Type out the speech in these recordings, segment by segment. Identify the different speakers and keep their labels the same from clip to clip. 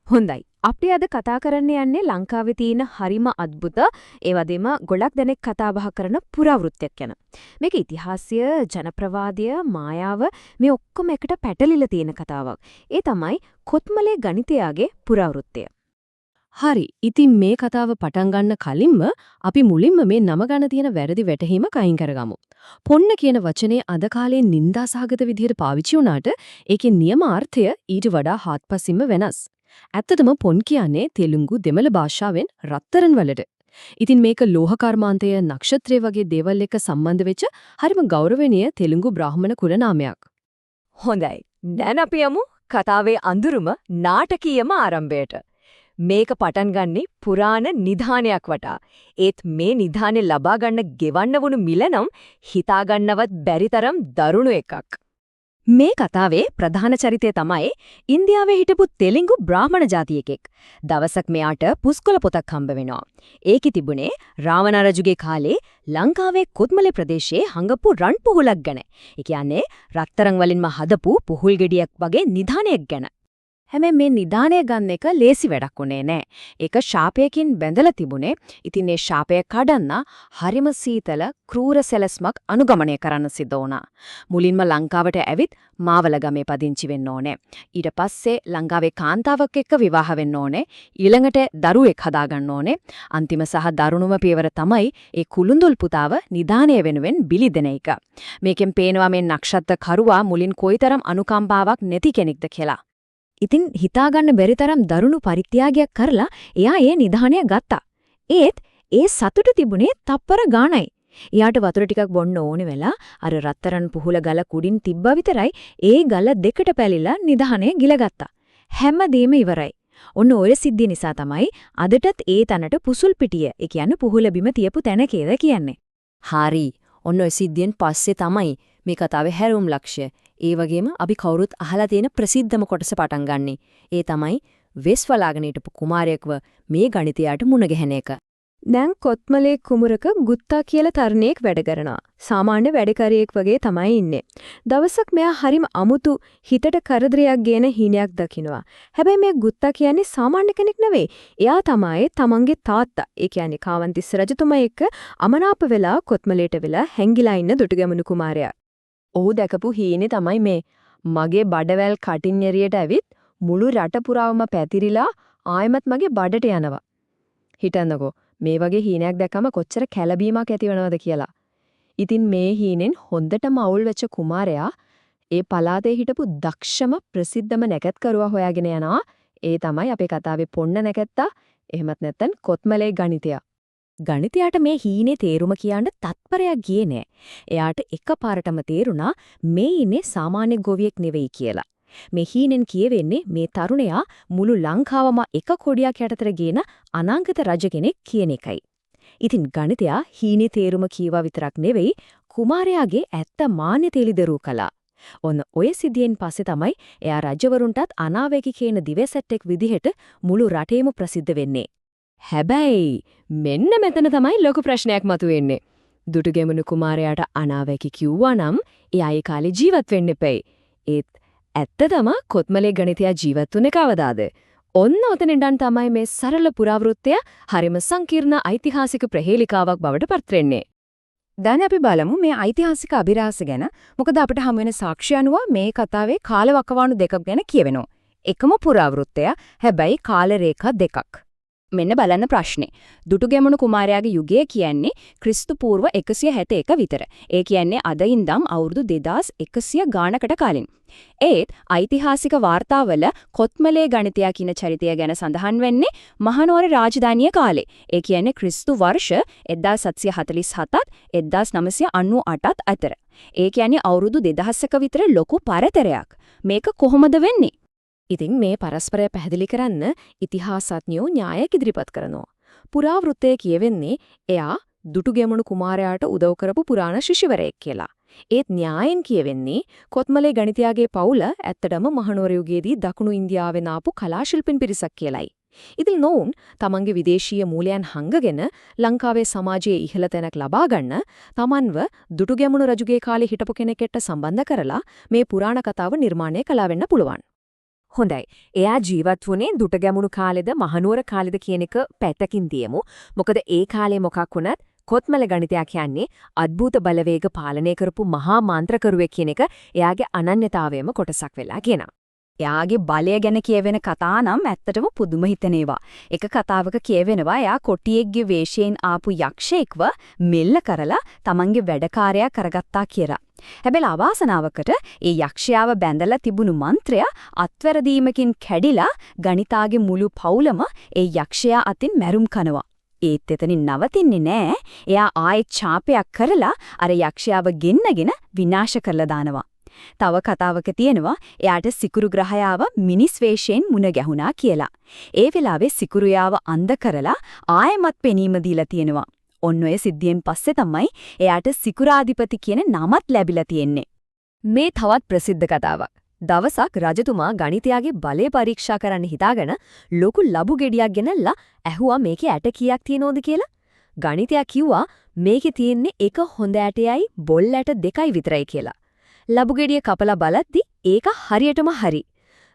Speaker 1: හොඳයි. අපි අද කතා කරන්න යන්නේ ලංකාවේ තියෙන හරිම අద్భుත ඒ වගේම ගොඩක් දෙනෙක් කතා බහ කරන පුරාවෘත්තයක් ගැන. මේක ඉතිහාසය, ජනප්‍රවාදය, මායාව මේ ඔක්කොම එකට පැටලිලා තියෙන කතාවක්. ඒ තමයි කොත්මලේ ගණිතයාගේ පුරාවෘත්තය.
Speaker 2: හරි. ඉතින් මේ කතාව පටන් ගන්න කලින්ම අපි මුලින්ම මේ නම ගන්න තියෙන වැරදි වැටහීම කයින් කරගමු. පොන්න කියන වචනේ අද කාලේ නිന്ദාසහගත විදිහට පාවිච්චි වුණාට ඒකේ නියම අර්ථය ඊට වඩා හාත්පසින්ම වෙනස්. ඇත්තටම පොන් කියන්නේ තෙලුගු දෙමළ භාෂාවෙන් රත්තරන් වලට. ඉතින් මේක ලෝහ කර්මාන්තය, නක්ෂත්‍රය වගේ දේවල් එක්ක සම්බන්ධ වෙච්ච හරිම ගෞරවනීය තෙලුගු බ්‍රාහ්මණ කුල නාමයක්.
Speaker 1: හොඳයි. දැන් අපි යමු කතාවේ අඳුරුම නාටකීයම ආරම්භයට. මේක පටන් ගන්නේ පුරාණ නිධානයක් වටා. ඒත් මේ නිධානේ ලබා ගන්න ගෙවන්න වුණු මිල නම් හිතා ගන්නවත් බැරි තරම් දරුණු එකක්. මේ කතාවේ ප්‍රධාන චරිතය තමයි ඉන්දියාවේ හිටපු තෙලිඟු බ්‍රාහ්මණ ජාතියෙක්. දවසක් මෙයාට පුස්කොළ පොතක් හම්බ වෙනවා. ඒකේ තිබුණේ රාවණ රජුගේ කාලේ ලංකාවේ කොත්මලේ ප්‍රදේශයේ හංගපු රන් පුහුලක් ගැන. ඒ කියන්නේ රත්තරන් වලින්ම හදපු පුහුල් ගෙඩියක් වගේ නිධානයක් ගැන. හැබැයි මේ නිදාණය ගන්න එක ලේසි වැඩක් උනේ නෑ. ඒක ශාපයකින් බැඳලා තිබුණේ. ඉතින් මේ ශාපය කඩන්න හරිම සීතල ක්‍රූර සැලැස්මක් අනුගමනය කරන්න සිද්ධ වුණා. මුලින්ම ලංකාවට ඇවිත් මාවල ගමේ පදිංචි වෙන්න ඕනේ. ඊට පස්සේ ලංකාවේ කාන්තාවක් එක්ක විවාහ වෙන්න ඕනේ. ඊළඟට දරුවෙක් හදාගන්න ඕනේ. අන්තිම සහ දරුණුම පියවර තමයි ඒ කුළුඳුල් පුතාව නිදාණය වෙනුවෙන් බිලි දෙන එක. මේකෙන් පේනවා මේ නක්ෂත්‍ර කරුවා මුලින් කොයිතරම් අනුකම්පාවක් නැති කෙනෙක්ද කියලා. ඉතින් හිතාගන්න බැරි තරම් දරුණු පරිත්‍යාගයක් කරලා එයා ඒ නිධානය ගත්තා. ඒත් ඒ සතුට තිබුණේ තප්පර ගාණයි. එයාට වතුර ටිකක් බොන්න ඕනේ වෙලා අර රත්තරන් පුහුල ගල කුඩින් තිබ්බා විතරයි ඒ ගල දෙකට පැලිලා නිධානය ගිලගත්තා. හැමදේම ඉවරයි. ඔන්න ඔය සිද්ධිය නිසා තමයි අදටත් ඒ තැනට පුසුල් පිටිය, ඒ කියන්නේ පුහුල බිම තියපු තැන කියලා කියන්නේ.
Speaker 2: හරි. ඔන්න ඔය සිද්ධියෙන් පස්සේ තමයි මේ කතාවේ හැරවුම් ලක්ෂ්‍ය. ඒ වගේම අපි කවුරුත් අහලා තියෙන ප්‍රසිද්ධම කොටස පටන් ගන්නෙ. ඒ තමයි වෙස් වලාගෙන හිටපු කුමාරයෙක්ව මේ ගණිතයට මුණ ගැහෙන එක.
Speaker 1: දැන් කොත්මලේ කුමරක ගුත්තා කියලා තරණයෙක් වැඩ කරනවා. සාමාන්‍ය වැඩකාරියෙක් වගේ තමයි ඉන්නේ. දවසක් මෙයා හරිම අමුතු හිතට කරදරයක් ගේන හීනයක් දකිනවා. හැබැයි මේ ගුත්තා කියන්නේ සාමාන්‍ය කෙනෙක් නෙවෙයි. එයා තමයි තමන්ගේ තාත්තා. ඒ කියන්නේ කාවන්තිස්ස රජතුමා එක්ක අමනාප වෙලා කොත්මලේට වෙලා හැංගිලා ඉන්න දුටුගැමුණු කුමාරයා.
Speaker 2: ඔහු දැකපු හීනේ තමයි මේ. මගේ බඩවැල් කටින් එරියට ඇවිත් මුළු රට පුරාවම පැතිරිලා ආයෙමත් මගේ බඩට යනවා. හිතන්නකෝ මේ වගේ හීනයක් දැක්කම කොච්චර කැළඹීමක් ඇති වෙනවද කියලා. ඉතින් මේ හීනෙන් හොඳටම අවුල් වෙච්ච කුමාරයා ඒ පළාතේ හිටපු දක්ෂම ප්‍රසිද්ධම නැකත්කරුවා හොයාගෙන යනවා. ඒ තමයි අපේ කතාවේ පොන්න නැකත්තා. එහෙමත් නැත්නම් කොත්මලේ ගණිතයා. ගණිතයාට මේ හීනේ තේරුම කියන්න තත්පරයක් ගියේ නෑ. එයාට එකපාරටම තේරුණා මේ ඉන්නේ සාමාන්‍ය ගොවියෙක් නෙවෙයි කියලා. මේ හීනෙන් කියවෙන්නේ මේ තරුණයා මුළු ලංකාවම එක කොඩියක් යටතට ගේන අනාගත රජ කෙනෙක් කියන එකයි. ඉතින් ගණිතයා හීනේ තේරුම කීවා විතරක් නෙවෙයි කුමාරයාගේ ඇත්ත මාන්‍ය තෙලිදරූ කළා. ඔන්න ඔය සිද්ධියෙන් පස්සේ තමයි එයා රජවරුන්ටත් අනාවැකි කියන දිවසෙට්ටෙක් විදිහට මුළු රටේම ප්‍රසිද්ධ වෙන්නේ. හැබැයි මෙන්න මෙතන තමයි ලොකු ප්‍රශ්නයක් මතුවෙන්නේ. දුටුගැමුණු කුමාරයාට අනාවැකි කිව්වා නම් එයා ඒ කාලේ ජීවත් වෙන්න එපෙයි. ඒත් ඇත්තටම කොත්මලේ ගණිතයා ජීවත් වුණේ කවදාද? ඔන්න ඔතනින්දන් තමයි මේ සරල පුරාවෘත්තය හරිම සංකීර්ණ ඓතිහාසික ප්‍රහේලිකාවක් බවට පත් වෙන්නේ.
Speaker 1: දැන් අපි බලමු මේ ඓතිහාසික අභිරහස ගැන. මොකද අපිට හමු වෙන සාක්ෂි අනුව මේ කතාවේ කාලවකවානු දෙකක් ගැන කියවෙනවා. එකම පුරාවෘත්තය, හැබැයි කාල රේඛා දෙකක්. මෙන්න බලන්න ප්‍රශ්නේ. දුටුගැමුණු කුමාරයාගේ යුගය කියන්නේ ක්‍රිස්තු පූර්ව 161 විතර. ඒ කියන්නේ අද ඉඳන් අවුරුදු 2100 ගානකට කලින්. ඒත් ඓතිහාසික වාර්තාවල කොත්මලේ ගණිතයා කියන චරිතය ගැන සඳහන් වෙන්නේ මහනුවර රාජධානිය කාලේ. ඒ කියන්නේ ක්‍රිස්තු වර්ෂ 1747ත් 1998ත් අතර. ඒ කියන්නේ අවුරුදු 2000ක විතර ලොකු පරතරයක්. මේක කොහොමද වෙන්නේ? ඉතින් මේ පරස්පරය පැහැදිලි කරන්න ඉතිහාසඥයෝ න්‍යායක් ඉදිරිපත් කරනවා. පුරාවෘත්තයේ කියවෙන්නේ එයා දුටුගැමුණු කුමාරයාට උදව් කරපු පුරාණ ශිෂ්‍යවරයෙක් කියලා. ඒත් න්‍යායෙන් කියවෙන්නේ කොත්මලේ ගණිතයාගේ පවුල ඇත්තටම මහනුවර යුගයේදී දකුණු ඉන්දියාවෙන් ආපු කලාශිල්පින් පිරිසක් කියලයි. ඉතින් නොවුන් තමන්ගේ විදේශීය මූලයන් හංගගෙන ලංකාවේ සමාජයේ ඉහළ තැනක් ලබා ගන්න තමන්ව දුටුගැමුණු රජුගේ කාලේ හිටපු කෙනෙක්ට සම්බන්ධ කරලා මේ පුරාණ කතාව නිර්මාණය කළා වෙන්න පුළුවන්. හොඳයි. එයා ජීවත් වුණේ දුටගැමුණු කාලෙද මහනුවර කාලෙද කියන එක පැත්තකින් දියමු. මොකද ඒ කාලේ මොකක් වුණත් කොත්මල ගණිතයා කියන්නේ අద్භූත බලවේග පාලනය කරපු මහා මාන්ත්‍රකරුවෙක් කියන එක එයාගේ අනන්‍යතාවයම කොටසක් වෙලා කියනවා.
Speaker 3: එයාගේ බලය ගැන කියවෙන කතා නම් ඇත්තටම පුදුම හිතෙනවා. එක කතාවක කියවෙනවා එයා කොටියෙක්ගේ වේශයෙන් ආපු යක්ෂයෙක්ව මෙල්ල කරලා තමන්ගේ වැඩකාරයා කරගත්තා කියලා. හැබැයි අවාසනාවකට ඒ යක්ෂයාව බැඳලා තිබුණු මන්ත්‍රය අත්වැරදීමකින් කැඩිලා ගණිතාගේ මුළු පවුලම ඒ යක්ෂයා අතින් මැරුම් කනවා. ඒත් එතනින් නවතින්නේ නෑ. එයා ආයෙත් ඡාපයක් කරලා අර යක්ෂයාව ගෙන්නගෙන විනාශ කරලා දානවා. තව කතාවක තියෙනවා එයාට සිකුරු ග්‍රහයාව මිනිස් වේශයෙන් මුණ ගැහුණා කියලා. ඒ වෙලාවේ සිකුරුයාව අන්ධ කරලා ආයෙමත් පෙනීම දීලා තියෙනවා. ඔන්න ඔය සිද්ධියෙන් පස්සේ තමයි එයාට සිකුරාධිපති කියන නමත් ලැබිලා තියෙන්නේ.
Speaker 1: මේ තවත් ප්‍රසිද්ධ කතාවක්. දවසක් රජතුමා ගණිතයාගේ බලය පරීක්ෂා කරන්න හිතාගෙන ලොකු ලබු ගෙඩියක් ගෙනල්ලා ඇහුවා මේකේ ඇට කීයක් තියෙනවද කියලා. ගණිතයා කිව්වා මේකේ තියෙන්නේ එක හොඳ ඇටයයි බොල් ඇට දෙකයි විතරයි කියලා. ලබු ගෙඩිය කපලා බලද්දි ඒක හරියටම හරි.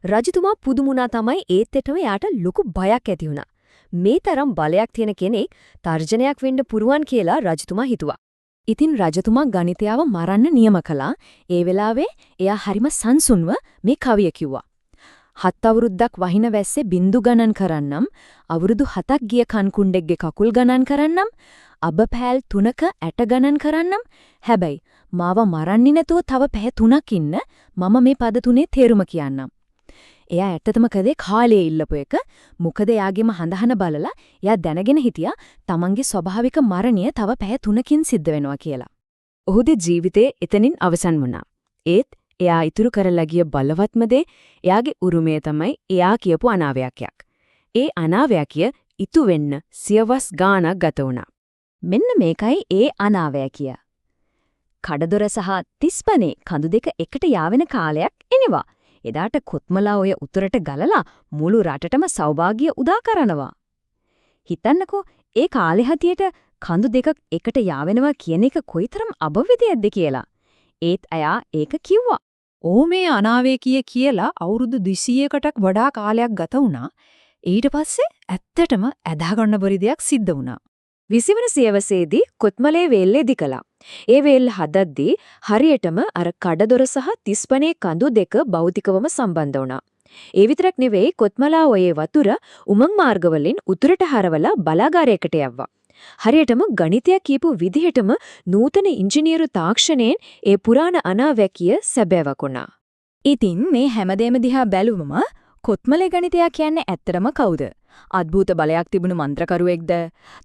Speaker 1: රජතුමා පුදුමුණා තමයි ඒත් එතම යාට ලොකු බයක් ඇති වුණා. මේ තරම් බලයක් තියෙන කෙනෙක් තර්ජනයක් වෙන්න පුරුවන් කියලා රජතුමා හිතුවා. ඉතින් රජතුමා ගණිතයාව මරන්න නියම කළා. ඒ වෙලාවේ එයා හරිම සංසුන්ව මේ කවිය කිව්වා. 7 අවුරුද්දක් වහින වැස්සේ බින්දු ගණන් කරන්නම්, අවුරුදු 7ක් ගිය කන්කුණ්ඩෙක්ගේ කකුල් ගණන් කරන්නම්, අබ පෑල් 3ක ඇට ගණන් කරන්නම්. හැබැයි මාව මරන්නේ නැතුව තව පැය 3ක් ඉන්න මම මේ පද තුනේ තේරුම කියන්නම්. එයා ඇත්තටම කදේ කාලයේ ඉල්ලපු එක. මොකද එයාගේම හඳහන බලලා එයා දැනගෙන හිටියා තමන්ගේ ස්වභාවික මරණය තව පැය 3කින් සිද්ධ වෙනවා කියලා. ඔහුගේ ජීවිතේ එතනින් අවසන් වුණා. ඒත් එයා ඉතුරු කරලා ගිය බලවත්ම දේ එයාගේ උරුමය තමයි එයා කියපු අනාවැකියක්. ඒ අනාවැකිය ඉතු වෙන්න සියවස් ගාණක් ගත වුණා.
Speaker 3: මෙන්න මේකයි ඒ අනාවැකිය. කඩදොර සහ තිස්පනේ කඳු දෙක එකට යාවෙන කාලයක් එනවා. එදාට කොත්මලා ඔය උතුරට ගලලා මුළු රටටම සෞභාග්‍ය උදා කරනවා. හිතන්නකෝ ඒ කාලේ හතියට කඳු දෙකක් එකට යාවෙනවා කියන එක කොයිතරම් අභවිදයක්ද කියලා. ඒත් අයා ඒක කිව්වා.
Speaker 2: "ඕ මේ අනාවේකිය කියලා අවුරුදු 200කටත් වඩා කාලයක් ගත වුණා. ඊට පස්සේ ඇත්තටම ඇදා ගන්න බැරි දෙයක් සිද්ධ වුණා."
Speaker 1: 20 වන සියවසේදී කොත්මලේ වේල්ලේ දිකලා. ඒ වේල්ල හදද්දී හරියටම අර කඩදොර සහ තිස්පනේ කඳු දෙක භෞතිකවම සම්බන්ධ වුණා. ඒ විතරක් නෙවෙයි කොත්මලා ඔයේ වතුර උමං මාර්ගවලින් උතුරට හරවලා බලාගාරයකට යවවා. හරියටම ගණිතය කියපු විදිහටම නූතන ඉංජිනේරු තාක්ෂණයෙන් ඒ පුරාණ අනාවැකිය සැබෑවක් වුණා.
Speaker 3: ඉතින් මේ හැමදේම දිහා බැලුවම කොත්මලේ ගණිතයා කියන්නේ ඇත්තටම කවුද? අద్භූත බලයක් තිබුණු මන්ත්‍රකරුවෙක්ද?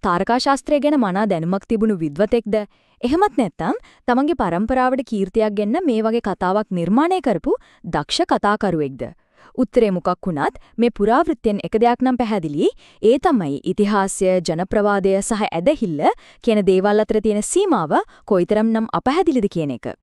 Speaker 3: තාරකා ශාස්ත්‍රය ගැන මනා දැනුමක් තිබුණු විද්වතෙක්ද? එහෙමත් නැත්නම් තමන්ගේ පරම්පරාවට කීර්තියක් ගෙන්න මේ වගේ කතාවක් නිර්මාණය කරපු දක්ෂ කතාකරුවෙක්ද? උත්තරේ මොකක් වුණත් මේ පුරාවෘත්තෙන් එක දෙයක් නම් පැහැදිලි. ඒ තමයි ඉතිහාසය, ජනප්‍රවාදය සහ ඇදහිල්ල කියන දේවල් අතර තියෙන සීමාව කොයිතරම්නම් අපැහැදිලිද කියන එක.